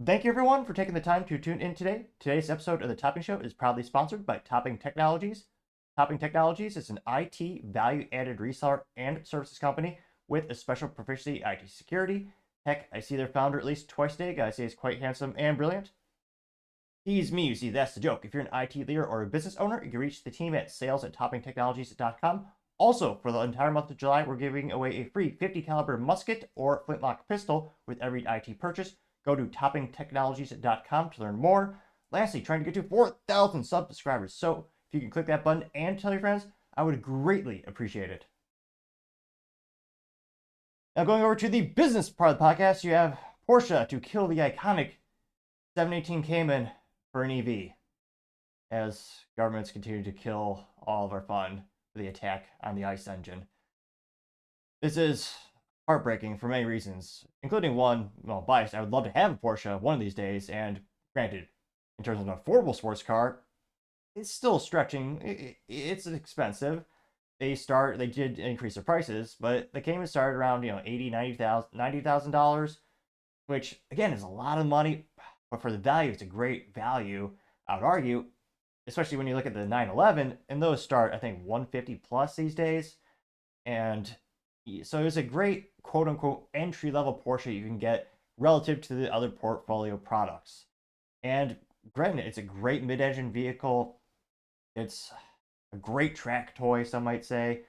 Thank you everyone for taking the time to tune in today. Today's episode of the Topping Show is proudly sponsored by Topping Technologies. Topping Technologies is an IT value-added reseller and services company with a special proficiency in IT security. Heck, I see their founder at least twice a day. I say he's quite handsome and brilliant. He's me, you see, that's the joke. If you're an IT leader or a business owner, you can reach the team at sales@toppingtechnologies.com. Also, for the entire month of July, we're giving away a free 50 caliber musket or flintlock pistol with every IT purchase. Go to toppingtechnologies.com to learn more. Lastly, trying to get to 4,000 subscribers. So if you can click that button and tell your friends, I would greatly appreciate it. Now going over to the business part of the podcast, you have Porsche to kill the iconic 718 Cayman for an EV as governments continue to kill all of our fun for the attack on the ICE engine. This is heartbreaking for many reasons, including one, well, biased. I would love to have a Porsche one of these days, and granted, in terms of an affordable sports car, it's still stretching. It's expensive. They did increase their prices, but the Cayman started around, $90,000, which again is a lot of money, but for the value, it's a great value. I would argue, especially when you look at the 911, and those start, I think, 150 plus these days. And so it's a great quote unquote entry level Porsche you can get relative to the other portfolio products. And granted, it's a great mid engine vehicle. It's a great track toy, some might say.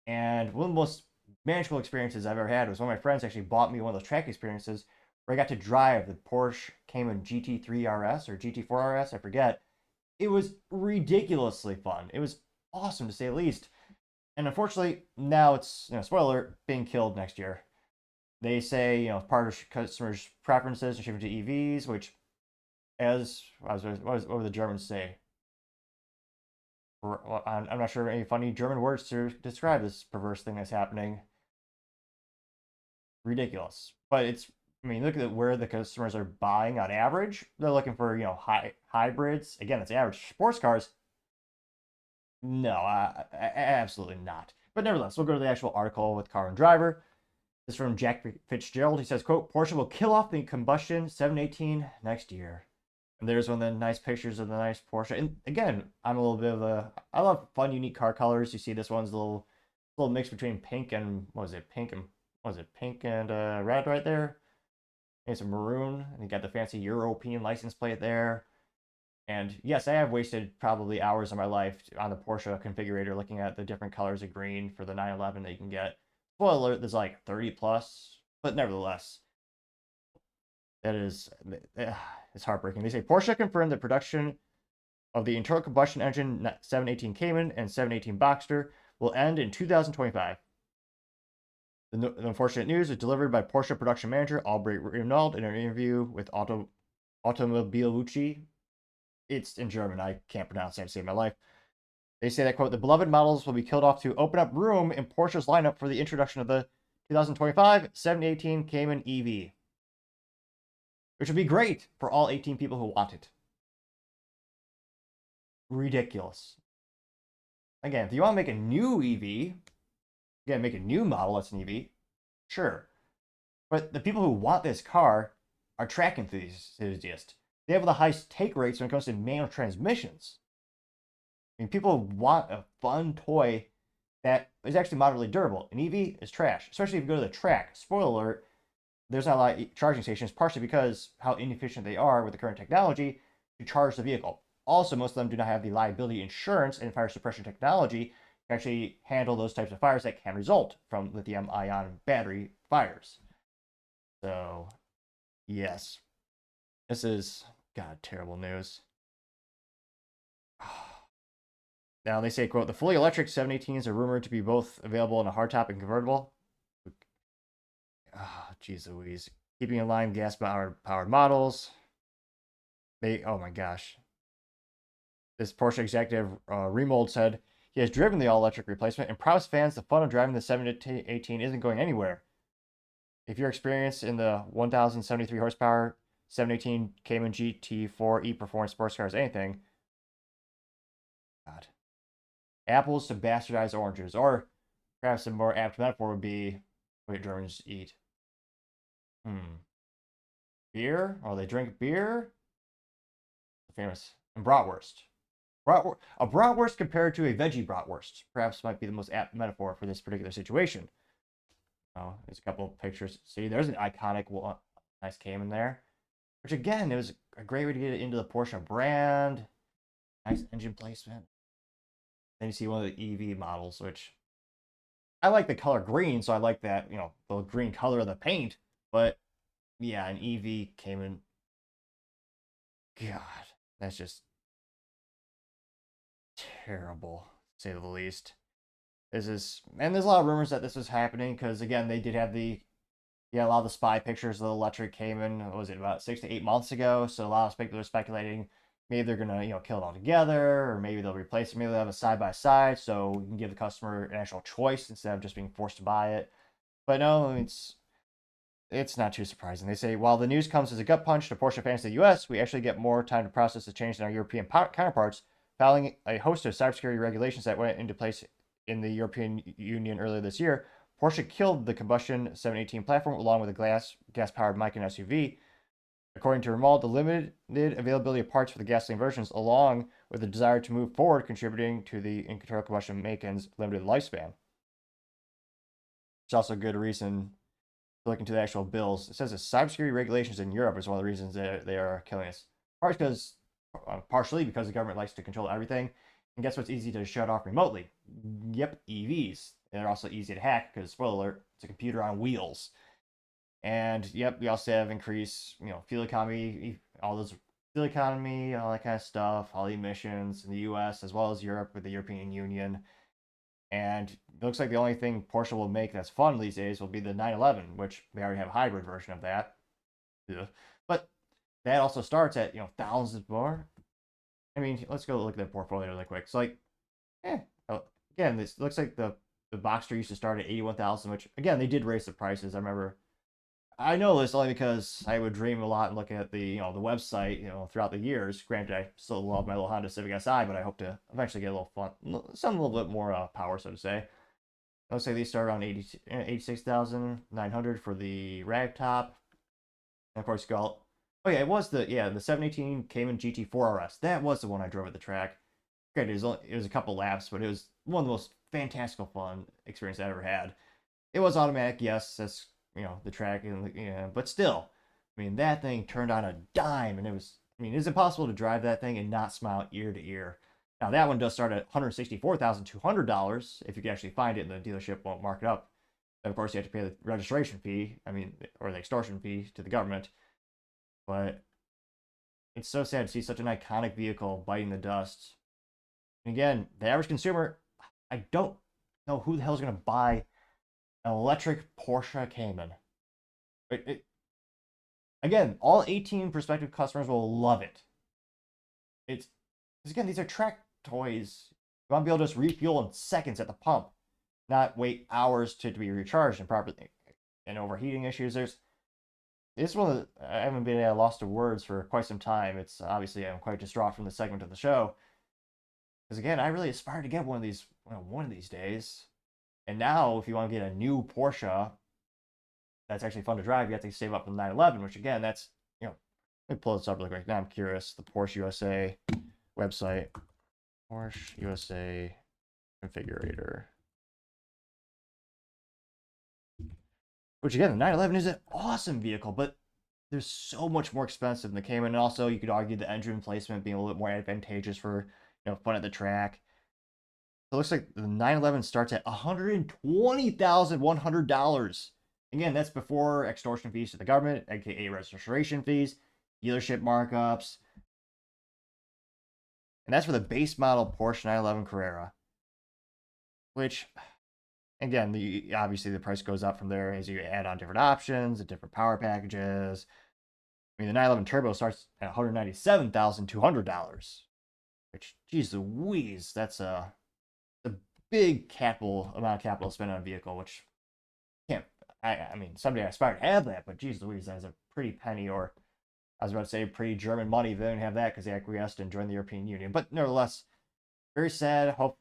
And one of the most magical experiences I've ever had was when my friends actually bought me one of those track experiences where I got to drive the Porsche Cayman GT3 RS or GT4 RS, I forget. It was ridiculously fun. It was awesome to say the least. And unfortunately, now it's, spoiler, being killed next year. They say, part of customers' preferences are shifting to EVs, which, as what would the Germans say? I'm not sure any funny German words to describe this perverse thing that's happening. Ridiculous. But look at where the customers are buying on average. They're looking for, hybrids. Again, it's average sports cars. No, absolutely not. But nevertheless, we'll go to the actual article with Car and Driver. This is from Jack Fitzgerald. He says, quote, Porsche will kill off the combustion 718 next year. And there's one of the nice pictures of the nice Porsche. And again, I'm a little bit of I love fun, unique car colors. You see this one's a little mix between pink and, pink and red right there. And some maroon. And you got the fancy European license plate there. And yes, I have wasted probably hours of my life on the Porsche configurator looking at the different colors of green for the 911 that you can get. Spoiler alert, there's like 30 plus, but nevertheless, that is, it's heartbreaking. They say Porsche confirmed the production of the internal combustion engine 718 Cayman and 718 Boxster will end in 2025. The unfortunate news is delivered by Porsche production manager Albrecht Renault in an interview with Automobilucci. It's in German. I can't pronounce it to save my life. They say that, quote, the beloved models will be killed off to open up room in Porsche's lineup for the introduction of the 2025 718 Cayman EV, which would be great for all 18 people who want it. Ridiculous. Again, if you want to make a new EV, again, make a new model that's an EV, sure. But the people who want this car are track enthusiasts. They have the highest take rates when it comes to manual transmissions. I mean, people want a fun toy that is actually moderately durable. An EV is trash, especially if you go to the track. Spoiler alert, there's not a lot of charging stations, partially because how inefficient they are with the current technology to charge the vehicle. Also, most of them do not have the liability insurance and fire suppression technology to actually handle those types of fires that can result from lithium-ion battery fires. So, yes. This is, God, terrible news. Now they say, quote, the fully electric 718s are rumored to be both available in a hardtop and convertible. Oh, geez Louise. Keeping in line gas-powered models. Oh my gosh. This Porsche executive, Remold, said he has driven the all-electric replacement and promised fans the fun of driving the 718 isn't going anywhere. If you're experienced in the 1,073 horsepower 718 Cayman GT4 performance sports car is anything, God. Apples to bastardize oranges, or perhaps a more apt metaphor would be what Germans eat. beer. Oh, they drink beer. Famous. And bratwurst. A bratwurst compared to a veggie bratwurst perhaps might be the most apt metaphor for this particular situation. Oh, there's a couple of pictures. See, there's an iconic one. Nice Cayman there. Which again, it was a great way to get it into the Porsche brand. Nice engine placement. Then you see one of the EV models, which I like the color green, so I like that, the green color of the paint. But yeah, an EV Cayman. God, that's just terrible, to say the least. And there's a lot of rumors that this was happening because again, they did have a lot of the spy pictures of the electric Cayman. What was it, about 6 to 8 months ago? So a lot of speculators speculating maybe they're gonna kill it all together, or maybe they'll replace it. Maybe they'll have a side by side, so you can give the customer an actual choice instead of just being forced to buy it. But no, it's not too surprising. They say while the news comes as a gut punch to Porsche fans in the U.S., we actually get more time to process the change than our European counterparts, filing a host of cybersecurity regulations that went into place in the European Union earlier this year. Porsche killed the combustion 718 platform along with a gas-powered Macan SUV. According to Ramal, the limited availability of parts for the gasoline versions, along with the desire to move forward, contributing to the internal combustion Macan's limited lifespan. It's also a good reason to look into the actual bills. It says that cybersecurity regulations in Europe is one of the reasons that they are killing us. Partially because the government likes to control everything. And guess what's easy to shut off remotely? Yep, EVs. They're also easy to hack because, spoiler alert, it's a computer on wheels. And yep, we also have increased, fuel economy, all that kind of stuff, all the emissions in the U.S. as well as Europe with the European Union. And it looks like the only thing Porsche will make that's fun these days will be the 911, which they already have a hybrid version of that. Ugh. But that also starts at thousands more. I mean, let's go look at their portfolio really quick. So again, this looks like the Boxster used to start at 81,000, which again they did raise the prices. I know this only because I would dream a lot and look at the the website throughout the years. Granted, I still love my little Honda Civic Si, but I hope to eventually get a little fun, some a little bit more power, so to say. Let's say these start around 86,900 for the rag top, and of course, Galt. Oh yeah, it was the 718 Cayman GT4 RS. That was the one I drove at the track. Granted, it was a couple laps, but it was one of the most fantastical fun experience I ever had. It was automatic, yes. That's the track, and but still, I mean that thing turned on a dime, and it's impossible to drive that thing and not smile ear to ear. Now that one does start at $164,200 if you can actually find it, and the dealership won't mark it up. And of course, you have to pay the registration fee. Or the extortion fee to the government. But it's so sad to see such an iconic vehicle biting the dust. And again, the average consumer, I don't know who the hell is going to buy an electric Porsche Cayman. Again, all 18 prospective customers will love it. It's again, these are track toys. You want to be able to just refuel in seconds at the pump, not wait hours to be recharged and properly. And overheating issues. It's one of I haven't been at a loss of words for quite some time. It's obviously I'm quite distraught from the segment of the show. Because again, I really aspire to get one of these days. And now, if you want to get a new Porsche that's actually fun to drive, you have to save up for the 911, which again, that's, let me pull this up real quick. Now I'm curious. The Porsche USA website. Porsche USA configurator. Which again, the 911 is an awesome vehicle, but they're so much more expensive than the Cayman. And also, you could argue the engine placement being a little bit more advantageous for fun at the track. So it looks like the 911 starts at $120,100. Again, that's before extortion fees to the government, aka registration fees, dealership markups. And that's for the base model Porsche 911 Carrera. Which, again, obviously the price goes up from there as you add on different options and different power packages. I mean, the 911 Turbo starts at $197,200. Which, geez Louise, that's a big amount of capital spent on a vehicle, which can't. I mean, someday I aspire to have that, but geez Louise, that's a pretty penny, or I was about to say pretty German money. They didn't have that because they acquiesced and joined the European Union. But nevertheless, very sad. Hope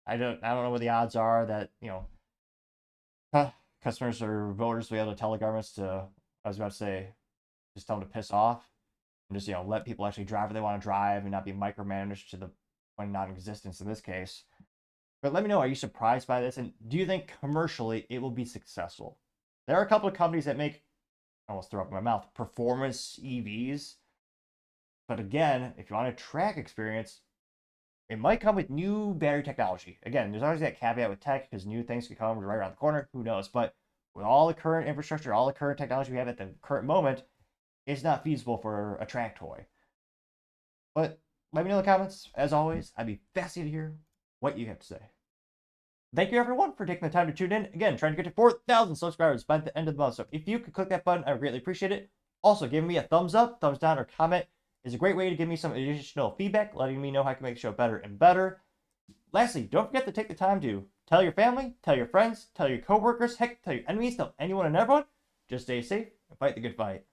I don't know what the odds are that customers or voters will be able to tell the governments to. I was about to say just tell them to piss off and just, let people actually drive where they want to drive and not be micromanaged to the point of non-existence in this case. But let me know, are you surprised by this? And do you think commercially it will be successful? There are a couple of companies that make, I almost threw up in my mouth, performance EVs. But again, if you want a track experience, it might come with new battery technology. Again, there's always that caveat with tech because new things could come right around the corner. Who knows? But with all the current infrastructure, all the current technology we have at the current moment, it's not feasible for a track toy. But let me know in the comments. As always, I'd be fascinated to hear what you have to say. Thank you, everyone, for taking the time to tune in. Again, trying to get to 4,000 subscribers by the end of the month. So if you could click that button, I would greatly appreciate it. Also, giving me a thumbs up, thumbs down, or comment is a great way to give me some additional feedback, letting me know how I can make the show better and better. Lastly, don't forget to take the time to tell your family, tell your friends, tell your coworkers, heck, tell your enemies, tell anyone and everyone. Just stay safe and fight the good fight.